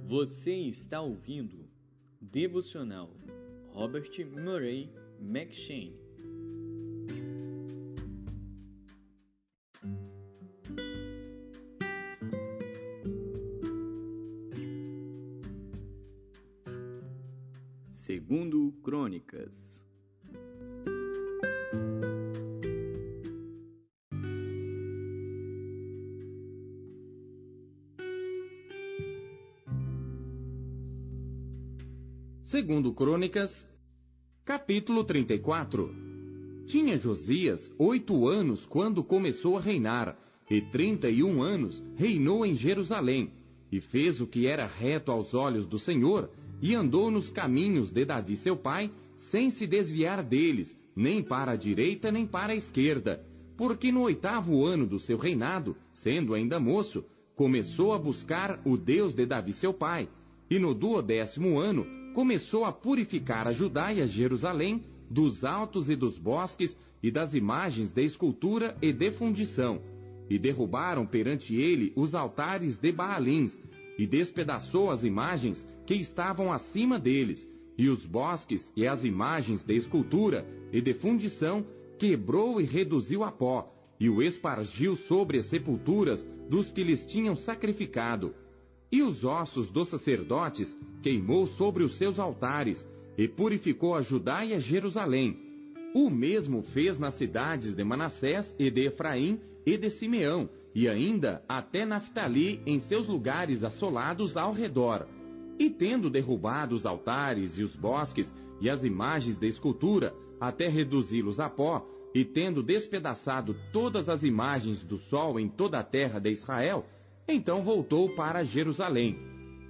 Você está ouvindo Devocional Robert Murray McCheyne. Segundo Crônicas. Segundo Crônicas, capítulo 34. Tinha Josias 8 anos quando começou a reinar, e 31 anos reinou em Jerusalém, e fez o que era reto aos olhos do Senhor, e andou nos caminhos de Davi seu pai, sem se desviar deles, nem para a direita nem para a esquerda, porque no 8º ano do seu reinado, sendo ainda moço, começou a buscar o Deus de Davi seu pai, e no 12º ano começou a purificar a Judá e a Jerusalém dos altos e dos bosques e das imagens de escultura e de fundição, e derrubaram perante ele os altares de Baalins, e despedaçou as imagens que estavam acima deles, e os bosques e as imagens de escultura e de fundição quebrou e reduziu a pó, e o espargiu sobre as sepulturas dos que lhes tinham sacrificado. E os ossos dos sacerdotes queimou sobre os seus altares, e purificou a Judá e a Jerusalém. O mesmo fez nas cidades de Manassés e de Efraim e de Simeão, e ainda até Naftali em seus lugares assolados ao redor. E tendo derrubado os altares e os bosques e as imagens de escultura, até reduzi-los a pó, e tendo despedaçado todas as imagens do sol em toda a terra de Israel, então voltou para Jerusalém.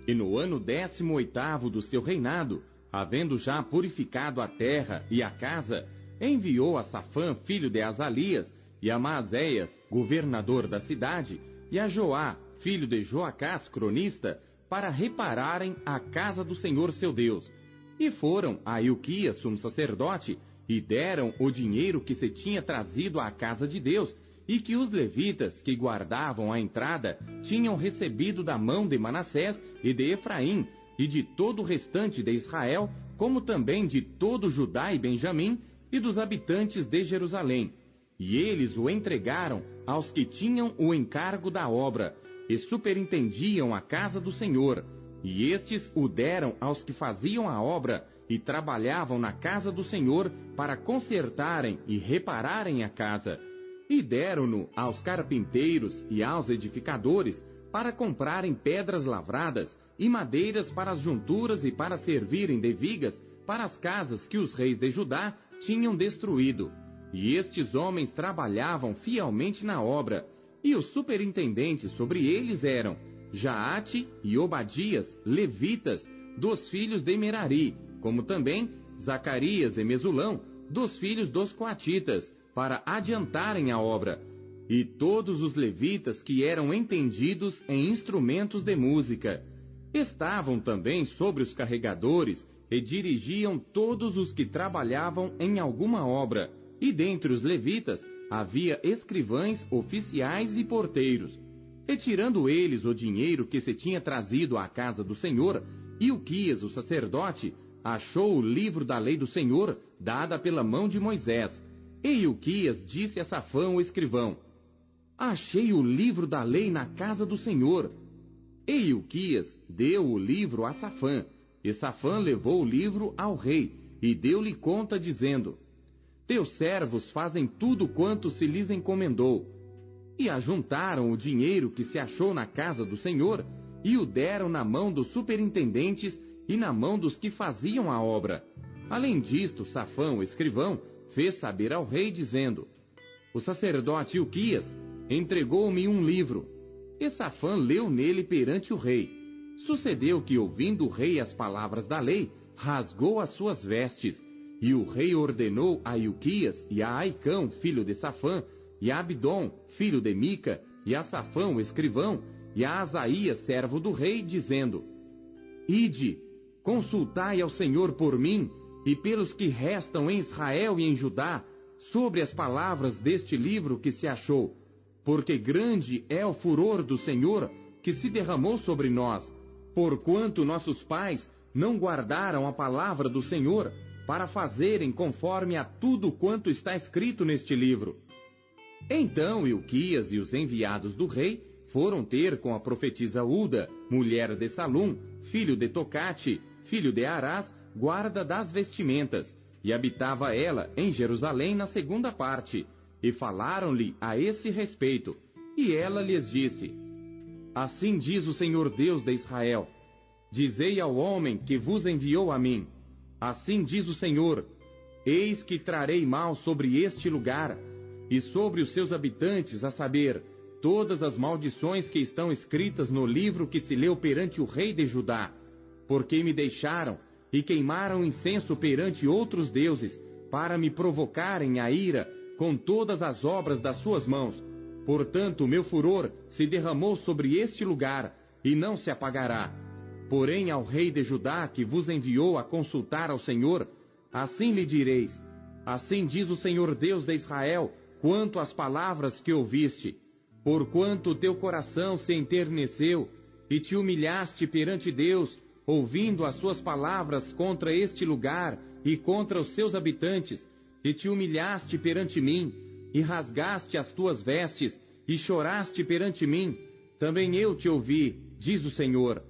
E no ano 18º do seu reinado, havendo já purificado a terra e a casa, enviou a Safã, filho de Azalias, e a Maazéias, governador da cidade, e a Joá, filho de Joacás, cronista, para repararem a casa do Senhor seu Deus. E foram a Ilquias, sumo sacerdote, e deram o dinheiro que se tinha trazido à casa de Deus, e que os levitas que guardavam a entrada tinham recebido da mão de Manassés e de Efraim, e de todo o restante de Israel, como também de todo Judá e Benjamim, e dos habitantes de Jerusalém. E eles o entregaram aos que tinham o encargo da obra, e superintendiam a casa do Senhor, e estes o deram aos que faziam a obra, e trabalhavam na casa do Senhor para consertarem e repararem a casa. E deram-no aos carpinteiros e aos edificadores para comprarem pedras lavradas e madeiras para as junturas e para servirem de vigas para as casas que os reis de Judá tinham destruído. E estes homens trabalhavam fielmente na obra, e os superintendentes sobre eles eram Jaate e Obadias, levitas, dos filhos de Merari, como também Zacarias e Mesulão, dos filhos dos coatitas, para adiantarem a obra, e todos os levitas que eram entendidos em instrumentos de música. Estavam também sobre os carregadores, e dirigiam todos os que trabalhavam em alguma obra, e dentre os levitas havia escrivães, oficiais e porteiros. E tirando eles o dinheiro que se tinha trazido à casa do Senhor, Ilquias, o sacerdote, achou o livro da lei do Senhor, dada pela mão de Moisés. E Ilquias disse a Safã, o escrivão: achei o livro da lei na casa do Senhor. E Ilquias deu o livro a Safã, e Safã levou o livro ao rei, e deu-lhe conta, dizendo: teus servos fazem tudo quanto se lhes encomendou. E ajuntaram o dinheiro que se achou na casa do Senhor, e o deram na mão dos superintendentes e na mão dos que faziam a obra. Além disto, Safã, o escrivão, fez saber ao rei, dizendo: o sacerdote Ilquias entregou-me um livro. E Safã leu nele perante o rei. Sucedeu que, ouvindo o rei as palavras da lei, rasgou as suas vestes. E o rei ordenou a Ilquias e a Aicão, filho de Safã, e a Abdom, filho de Mica, e a Safã, o escrivão, e a Asaías, servo do rei, dizendo: ide, consultai ao Senhor por mim, e pelos que restam em Israel e em Judá, sobre as palavras deste livro que se achou, porque grande é o furor do Senhor que se derramou sobre nós, porquanto nossos pais não guardaram a palavra do Senhor para fazerem conforme a tudo quanto está escrito neste livro. Então Ilquias e os enviados do rei foram ter com a profetisa Ulda, mulher de Salum, filho de Tocate, filho de Arás, guarda das vestimentas, e habitava ela em Jerusalém na segunda parte, e falaram-lhe a esse respeito, e ela lhes disse: Assim diz o Senhor Deus de Israel: Dizei ao homem que vos enviou a mim: Assim diz o Senhor: Eis que trarei mal sobre este lugar e sobre os seus habitantes, a saber, todas as maldições que estão escritas no livro que se leu perante o rei de Judá, porque me deixaram e queimaram incenso perante outros deuses, para me provocarem a ira com todas as obras das suas mãos. Portanto, meu furor se derramou sobre este lugar, e não se apagará. Porém, ao rei de Judá, que vos enviou a consultar ao Senhor, assim lhe direis: Assim diz o Senhor Deus de Israel, quanto às palavras que ouviste. Porquanto teu coração se enterneceu, e te humilhaste perante Deus, ouvindo as suas palavras contra este lugar e contra os seus habitantes, e te humilhaste perante mim, e rasgaste as tuas vestes, e choraste perante mim, também eu te ouvi, diz o Senhor.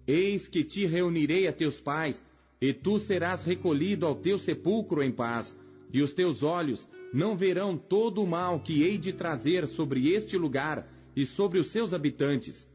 Eis que te reunirei a teus pais, e tu serás recolhido ao teu sepulcro em paz, e os teus olhos não verão todo o mal que hei de trazer sobre este lugar e sobre os seus habitantes.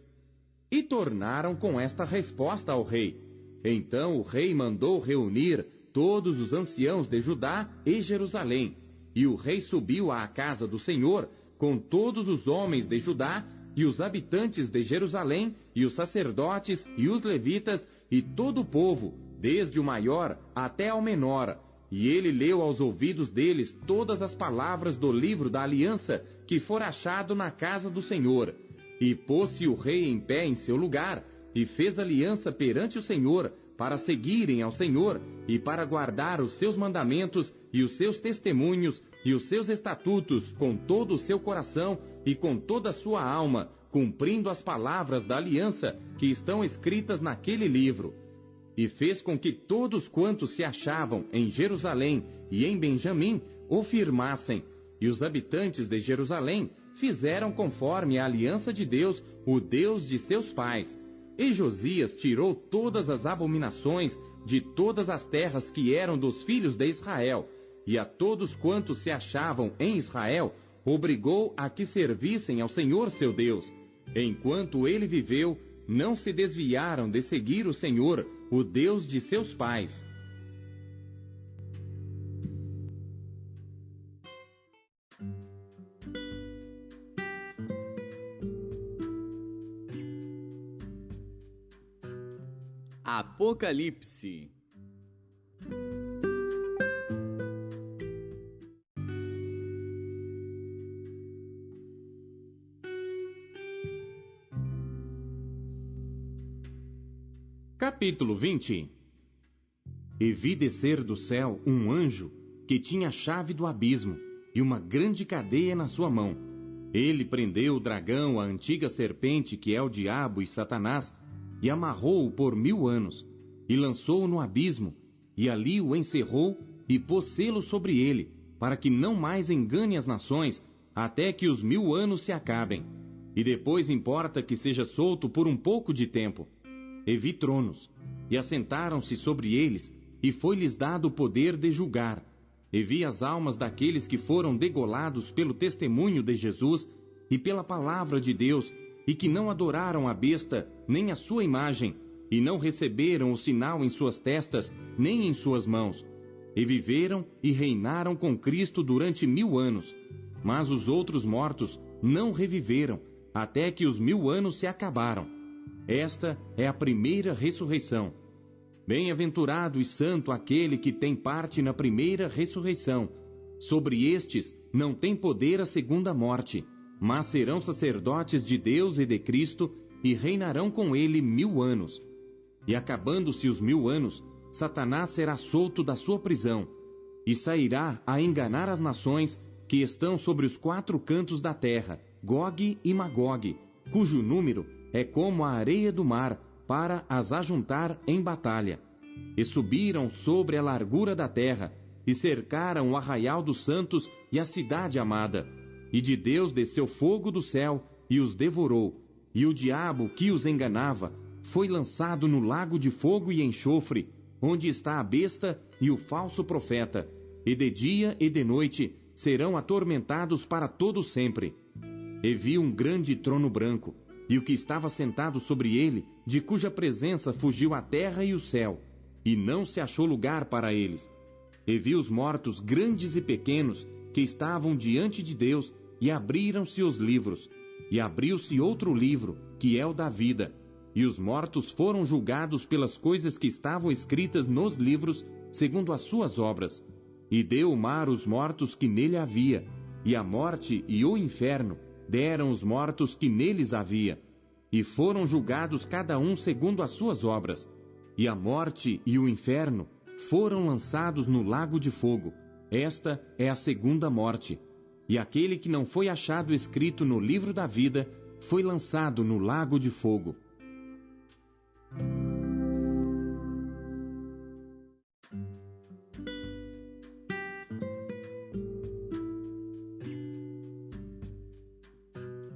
E tornaram com esta resposta ao rei. Então o rei mandou reunir todos os anciãos de Judá e Jerusalém, e o rei subiu à casa do Senhor com todos os homens de Judá e os habitantes de Jerusalém, e os sacerdotes e os levitas e todo o povo, desde o maior até ao menor. E ele leu aos ouvidos deles todas as palavras do livro da aliança que for achado na casa do Senhor. E pôs-se o rei em pé em seu lugar, e fez aliança perante o Senhor, para seguirem ao Senhor, e para guardar os seus mandamentos, e os seus testemunhos, e os seus estatutos, com todo o seu coração, e com toda a sua alma, cumprindo as palavras da aliança que estão escritas naquele livro. E fez com que todos quantos se achavam em Jerusalém e em Benjamim o firmassem, e os habitantes de Jerusalém fizeram conforme a aliança de Deus, o Deus de seus pais. E Josias tirou todas as abominações de todas as terras que eram dos filhos de Israel, e a todos quantos se achavam em Israel, obrigou a que servissem ao Senhor seu Deus. Enquanto ele viveu, não se desviaram de seguir o Senhor, o Deus de seus pais. Apocalipse. Capítulo 20. E vi descer do céu um anjo que tinha a chave do abismo e uma grande cadeia na sua mão. Ele prendeu o dragão, a antiga serpente que é o diabo e Satanás, e amarrou-o por 1000 anos, e lançou-o no abismo, e ali o encerrou e pôs selo sobre ele, para que não mais engane as nações, até que os 1000 anos se acabem. E depois importa que seja solto por um pouco de tempo. E vi tronos, e assentaram-se sobre eles, e foi-lhes dado o poder de julgar. E vi as almas daqueles que foram degolados pelo testemunho de Jesus e pela palavra de Deus, e que não adoraram a besta, nem a sua imagem, e não receberam o sinal em suas testas, nem em suas mãos. E viveram e reinaram com Cristo durante 1000 anos. Mas os outros mortos não reviveram, até que os 1000 anos se acabaram. Esta é a primeira ressurreição. Bem-aventurado e santo aquele que tem parte na primeira ressurreição. Sobre estes não tem poder a segunda morte, mas serão sacerdotes de Deus e de Cristo, e reinarão com ele 1000 anos. E acabando-se os 1000 anos, Satanás será solto da sua prisão, e sairá a enganar as nações que estão sobre os 4 cantos da terra, Gog e Magog, cujo número é como a areia do mar, para as ajuntar em batalha. E subiram sobre a largura da terra, e cercaram o arraial dos santos e a cidade amada. E de Deus desceu fogo do céu, e os devorou. E o diabo que os enganava foi lançado no lago de fogo e enxofre, onde está a besta e o falso profeta, e de dia e de noite serão atormentados para todo sempre. E vi um grande trono branco, e o que estava sentado sobre ele, de cuja presença fugiu a terra e o céu, e não se achou lugar para eles. E vi os mortos, grandes e pequenos, que estavam diante de Deus, e abriram-se os livros. E abriu-se outro livro, que é o da vida. E os mortos foram julgados pelas coisas que estavam escritas nos livros, segundo as suas obras. E deu o mar os mortos que nele havia, e a morte e o inferno deram os mortos que neles havia. E foram julgados cada um segundo as suas obras. E a morte e o inferno foram lançados no lago de fogo. Esta é a segunda morte. E aquele que não foi achado escrito no livro da vida foi lançado no lago de fogo.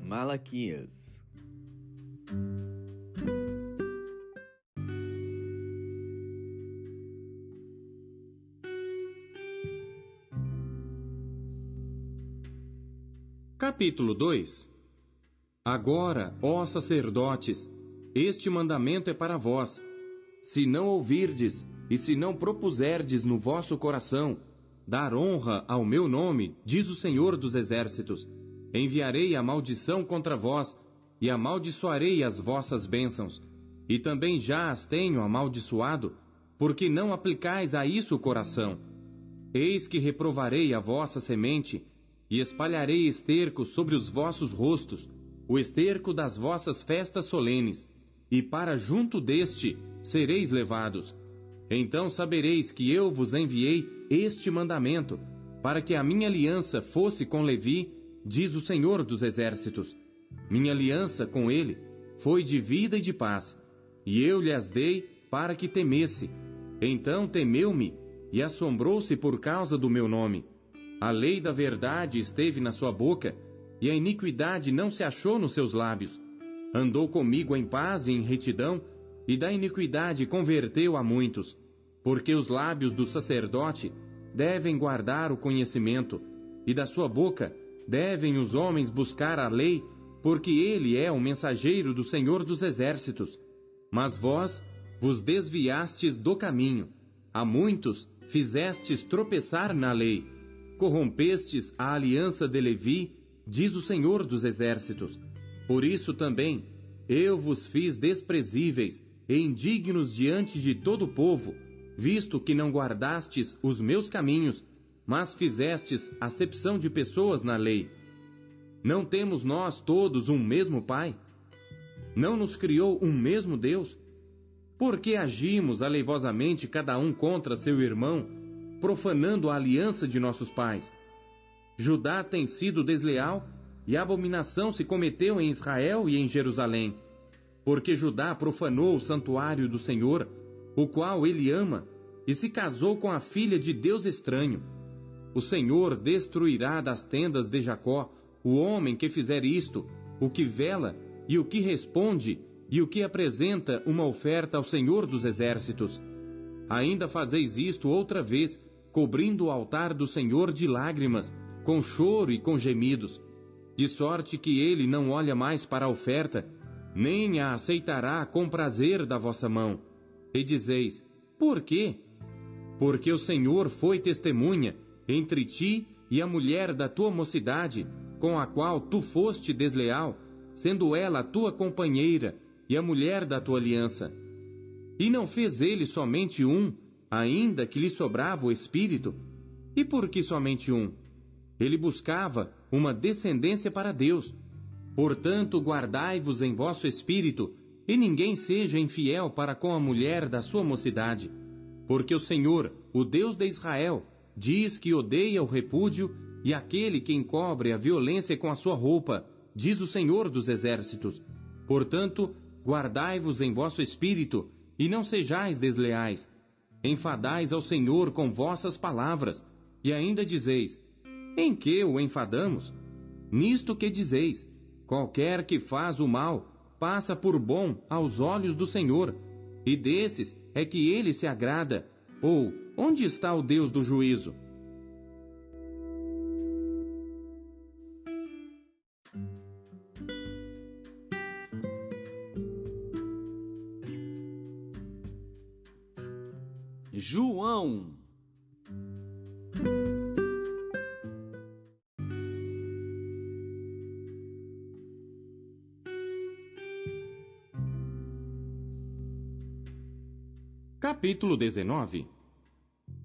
Malaquias. Capítulo 2. Agora, ó sacerdotes, este mandamento é para vós. Se não ouvirdes, e se não propuserdes no vosso coração dar honra ao meu nome, diz o Senhor dos Exércitos, enviarei a maldição contra vós, e amaldiçoarei as vossas bênçãos. E também já as tenho amaldiçoado, porque não aplicais a isso o coração. Eis que reprovarei a vossa semente, e espalharei esterco sobre os vossos rostos, o esterco das vossas festas solenes, e para junto deste sereis levados. Então sabereis que eu vos enviei este mandamento, para que a minha aliança fosse com Levi, diz o Senhor dos Exércitos. Minha aliança com ele foi de vida e de paz, e eu lhes dei para que temesse. Então temeu-me, e assombrou-se por causa do meu nome. A lei da verdade esteve na sua boca, e a iniquidade não se achou nos seus lábios. Andou comigo em paz e em retidão, e da iniquidade converteu a muitos. Porque os lábios do sacerdote devem guardar o conhecimento, e da sua boca devem os homens buscar a lei, porque ele é o mensageiro do Senhor dos Exércitos. Mas vós vos desviastes do caminho, a muitos fizestes tropeçar na lei, corrompestes a aliança de Levi, diz o Senhor dos Exércitos. Por isso também eu vos fiz desprezíveis e indignos diante de todo o povo, visto que não guardastes os meus caminhos, mas fizestes acepção de pessoas na lei. Não temos nós todos um mesmo Pai? Não nos criou um mesmo Deus? Por que agimos aleivosamente cada um contra seu irmão, profanando a aliança de nossos pais? Judá tem sido desleal, e abominação se cometeu em Israel e em Jerusalém, porque Judá profanou o santuário do Senhor, o qual ele ama, e se casou com a filha de Deus estranho. O Senhor destruirá das tendas de Jacó o homem que fizer isto, o que vela e o que responde e o que apresenta uma oferta ao Senhor dos Exércitos. Ainda fazeis isto outra vez, cobrindo o altar do Senhor de lágrimas, com choro e com gemidos, de sorte que ele não olha mais para a oferta, nem a aceitará com prazer da vossa mão. E dizeis, por quê? Porque o Senhor foi testemunha entre ti e a mulher da tua mocidade, com a qual tu foste desleal, sendo ela a tua companheira e a mulher da tua aliança. E não fez ele somente um, ainda que lhe sobrava o espírito? E por que somente um? Ele buscava uma descendência para Deus. Portanto, guardai-vos em vosso espírito, e ninguém seja infiel para com a mulher da sua mocidade. Porque o Senhor, o Deus de Israel, diz que odeia o repúdio, e aquele que encobre a violência com a sua roupa, diz o Senhor dos Exércitos. Portanto, guardai-vos em vosso espírito, e não sejais desleais. Enfadais ao Senhor com vossas palavras, e ainda dizeis: em que o enfadamos? Nisto que dizeis: qualquer que faz o mal, passa por bom aos olhos do Senhor, e desses é que ele se agrada. Ou, onde está o Deus do juízo? João. Capítulo 19.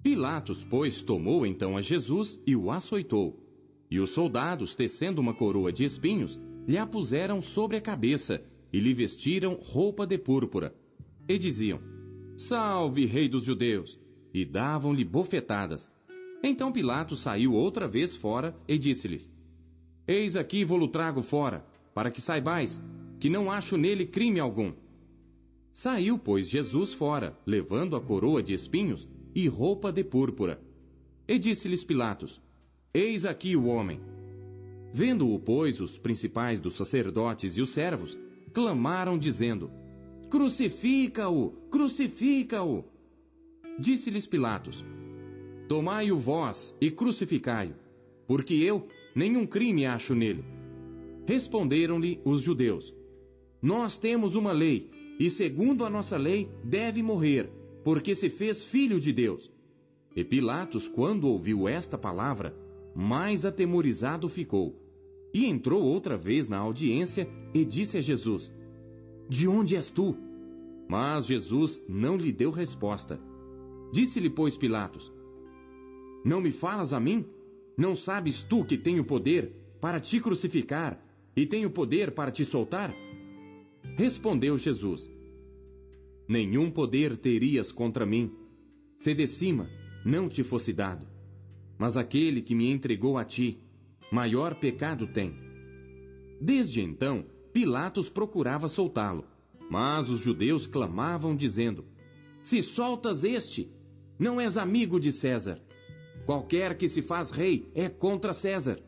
Pilatos, pois, tomou então a Jesus e o açoitou. E os soldados, tecendo uma coroa de espinhos, lhe a puseram sobre a cabeça e lhe vestiram roupa de púrpura. E diziam: Salve, Rei dos Judeus! E davam-lhe bofetadas. Então Pilatos saiu outra vez fora e disse-lhes: Eis aqui vou-lo trago fora, para que saibais que não acho nele crime algum. Saiu, pois, Jesus fora, levando a coroa de espinhos e roupa de púrpura. E disse-lhes Pilatos: Eis aqui o homem. Vendo-o, pois, os principais dos sacerdotes e os servos clamaram, dizendo: Crucifica-o! Crucifica-o! Disse-lhes Pilatos: Tomai-o vós e crucificai-o, porque eu nenhum crime acho nele. Responderam-lhe os judeus: Nós temos uma lei, e segundo a nossa lei deve morrer, porque se fez filho de Deus. E Pilatos, quando ouviu esta palavra, mais atemorizado ficou, e entrou outra vez na audiência e disse a Jesus: De onde és tu? Mas Jesus não lhe deu resposta. Disse-lhe, pois, Pilatos: Não me falas a mim? Não sabes tu que tenho poder para te crucificar e tenho poder para te soltar? Respondeu Jesus: Nenhum poder terias contra mim, se de cima não te fosse dado. Mas aquele que me entregou a ti, maior pecado tem. Desde então, Pilatos procurava soltá-lo, mas os judeus clamavam, dizendo: Se soltas este, não és amigo de César. Qualquer que se faz rei é contra César.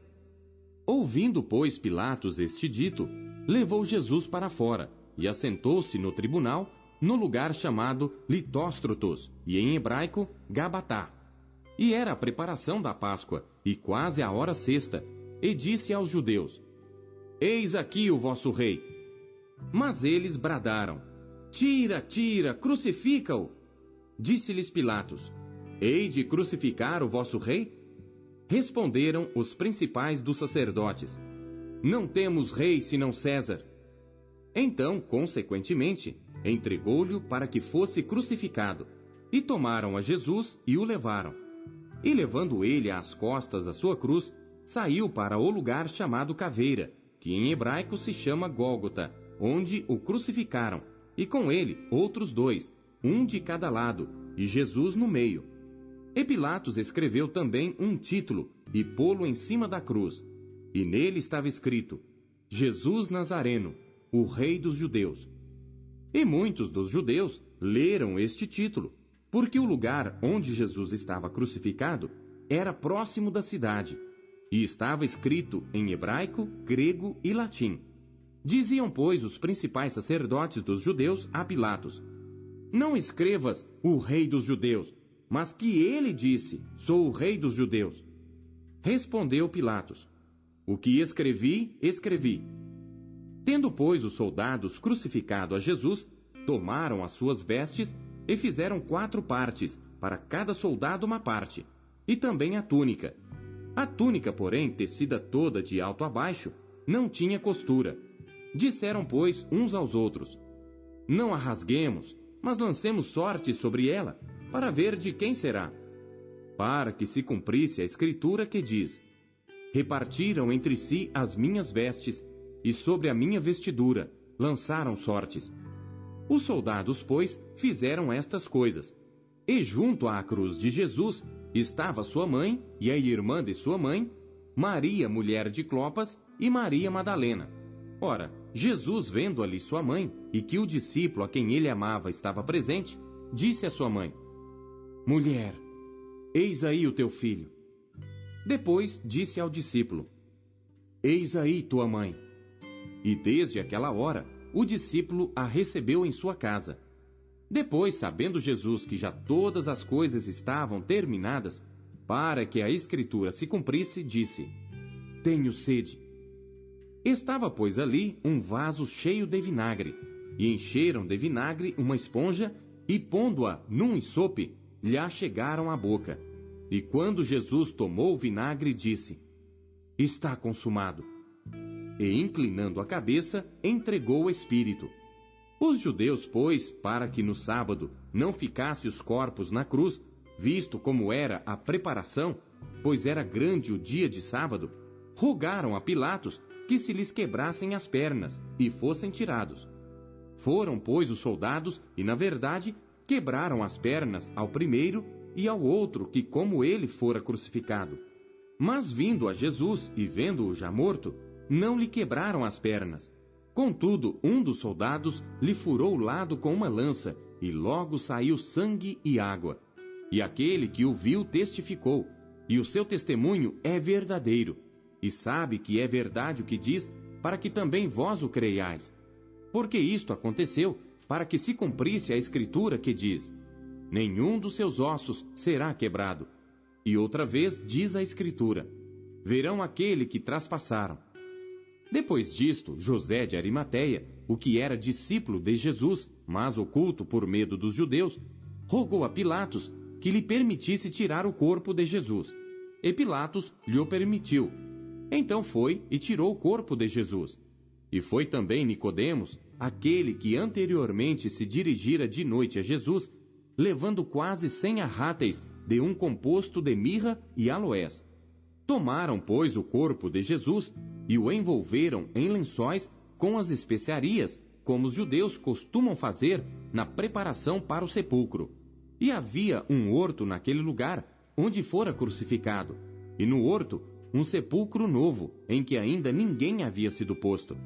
Ouvindo, pois, Pilatos este dito, levou Jesus para fora e assentou-se no tribunal, no lugar chamado Litóstrotos, e em hebraico, Gabatá. E era a preparação da Páscoa, e quase a hora sexta, e disse aos judeus: Eis aqui o vosso rei. Mas eles bradaram: Tira, tira, crucifica-o. Disse-lhes Pilatos: Hei de crucificar o vosso rei? Responderam os principais dos sacerdotes: Não temos rei senão César. Então, consequentemente, entregou-lhe para que fosse crucificado, e tomaram a Jesus e o levaram. E levando ele às costas a sua cruz, saiu para o lugar chamado Caveira, que em hebraico se chama Gólgota, onde o crucificaram, e com ele outros dois, um de cada lado, e Jesus no meio. E Pilatos escreveu também um título, e pô-lo em cima da cruz. E nele estava escrito: Jesus Nazareno, o Rei dos Judeus. E muitos dos judeus leram este título, porque o lugar onde Jesus estava crucificado era próximo da cidade, e estava escrito em hebraico, grego e latim. Diziam, pois, os principais sacerdotes dos judeus a Pilatos: Não escrevas o Rei dos Judeus, mas que ele disse: Sou o Rei dos Judeus. Respondeu Pilatos: O que escrevi, escrevi. Tendo, pois, os soldados crucificado a Jesus, tomaram as suas vestes e fizeram 4 partes, para cada soldado uma parte, e também a túnica. A túnica, porém, tecida toda de alto a baixo, não tinha costura. Disseram, pois, uns aos outros: Não a rasguemos, mas lancemos sorte sobre ela, para ver de quem será. Para que se cumprisse a escritura que diz: Repartiram entre si as minhas vestes, e sobre a minha vestidura lançaram sortes. Os soldados, pois, fizeram estas coisas. E junto à cruz de Jesus estava sua mãe e a irmã de sua mãe, Maria, mulher de Clopas, e Maria Madalena. Ora, Jesus, vendo ali sua mãe, e que o discípulo a quem ele amava estava presente, disse à sua mãe: Mulher, eis aí o teu filho. Depois disse ao discípulo: Eis aí tua mãe. E desde aquela hora, o discípulo a recebeu em sua casa. Depois, sabendo Jesus que já todas as coisas estavam terminadas, para que a Escritura se cumprisse, disse: Tenho sede. Estava, pois, ali um vaso cheio de vinagre, e encheram de vinagre uma esponja, e pondo-a num ensope, lhe a chegaram à boca. E quando Jesus tomou o vinagre, disse: Está consumado. E, inclinando a cabeça, entregou o Espírito. Os judeus, pois, para que no sábado não ficasse os corpos na cruz, visto como era a preparação, pois era grande o dia de sábado, rogaram a Pilatos que se lhes quebrassem as pernas e fossem tirados. Foram, pois, os soldados e, na verdade, quebraram as pernas ao primeiro e ao outro que, como ele, fora crucificado. Mas, vindo a Jesus e vendo-o já morto, não lhe quebraram as pernas. Contudo, um dos soldados lhe furou o lado com uma lança, e logo saiu sangue e água. E aquele que o viu testificou, e o seu testemunho é verdadeiro, e sabe que é verdade o que diz, para que também vós o creiais. Porque isto aconteceu para que se cumprisse a Escritura que diz: Nenhum dos seus ossos será quebrado. E outra vez diz a Escritura: Verão aquele que traspassaram. Depois disto, José de Arimateia, o que era discípulo de Jesus, mas oculto por medo dos judeus, rogou a Pilatos que lhe permitisse tirar o corpo de Jesus. E Pilatos lhe o permitiu. Então foi e tirou o corpo de Jesus. E foi também Nicodemos, aquele que anteriormente se dirigira de noite a Jesus, levando quase 100 arráteis de um composto de mirra e aloés. Tomaram, pois, o corpo de Jesus e o envolveram em lençóis com as especiarias, como os judeus costumam fazer na preparação para o sepulcro. E havia um horto naquele lugar onde fora crucificado, e no horto um sepulcro novo, em que ainda ninguém havia sido posto.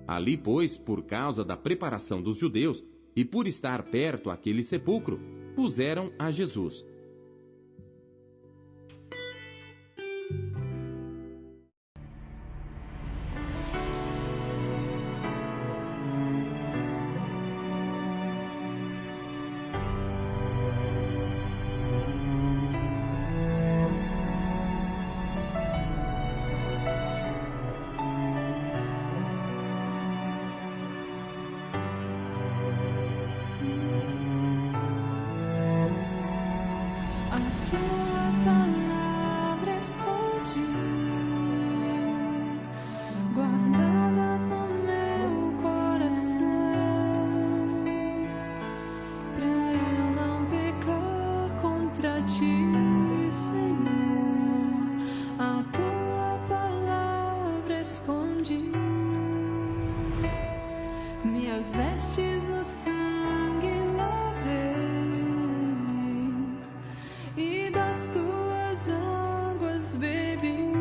Ali, pois, por causa da preparação dos judeus, e por estar perto aquele sepulcro, puseram a Jesus. Minhas vestes no sangue lavei, e das tuas águas bebi,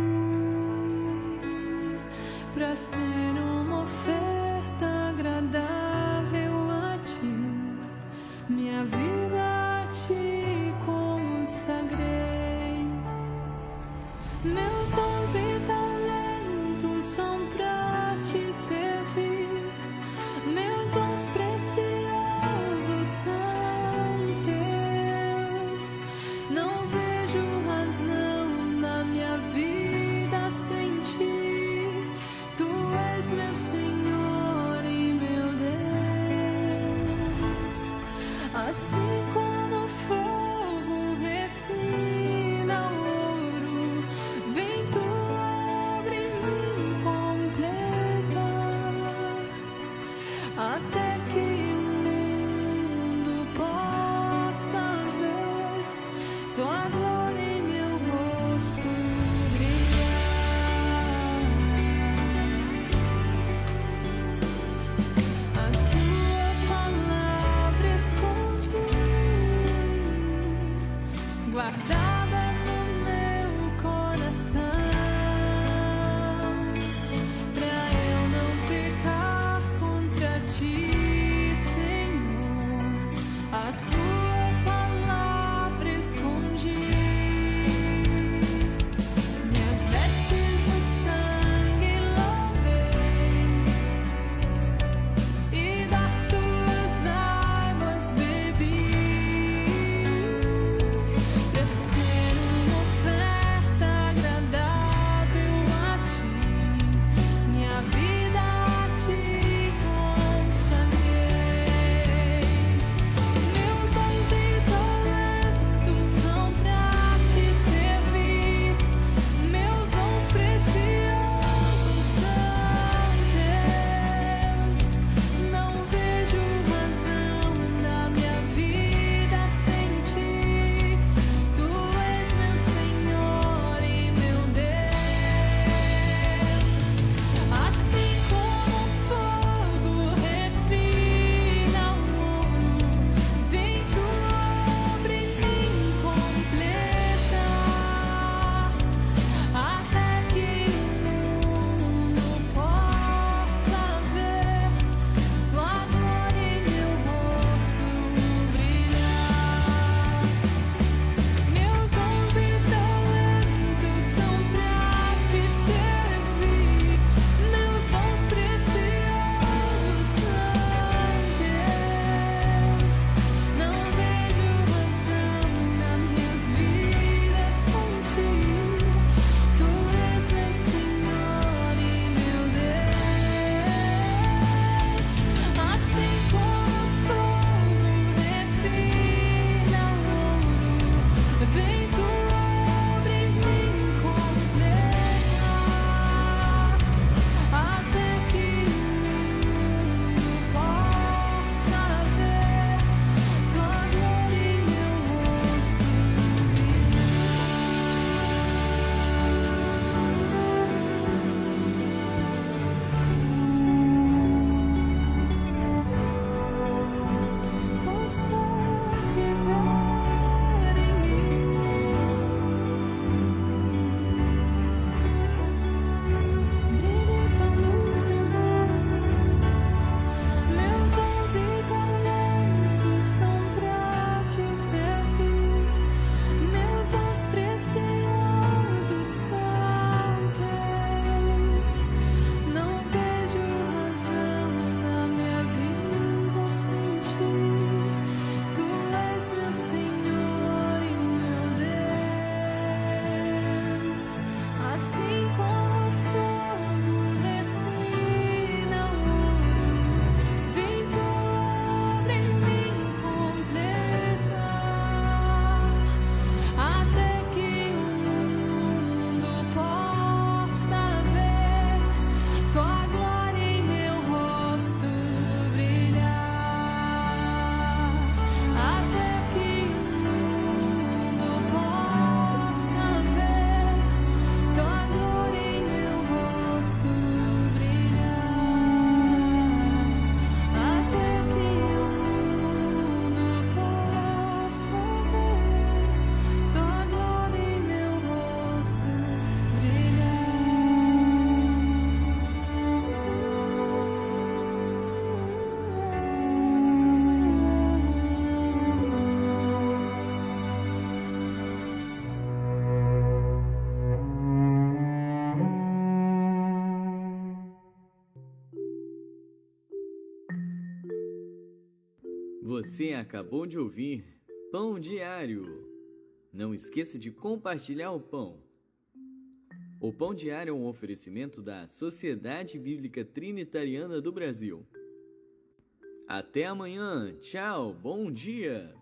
para ser uma oferta agradável a ti, minha vida a ti consagrei. Meus dons e talentos são pra te servir. Meus dons preciosos são teus. Não vejo razão na minha vida sem ti. Tu és meu Senhor e meu Deus. Assim como o fogo refina o ouro, vem tu abre mim completa, até que o mundo possa ver tua glória em meu rosto brilhar. A tua palavra esconde Você acabou de ouvir Pão Diário. Não esqueça de compartilhar o pão. O Pão Diário é um oferecimento da Sociedade Bíblica Trinitariana do Brasil. Até amanhã. Tchau. Bom dia.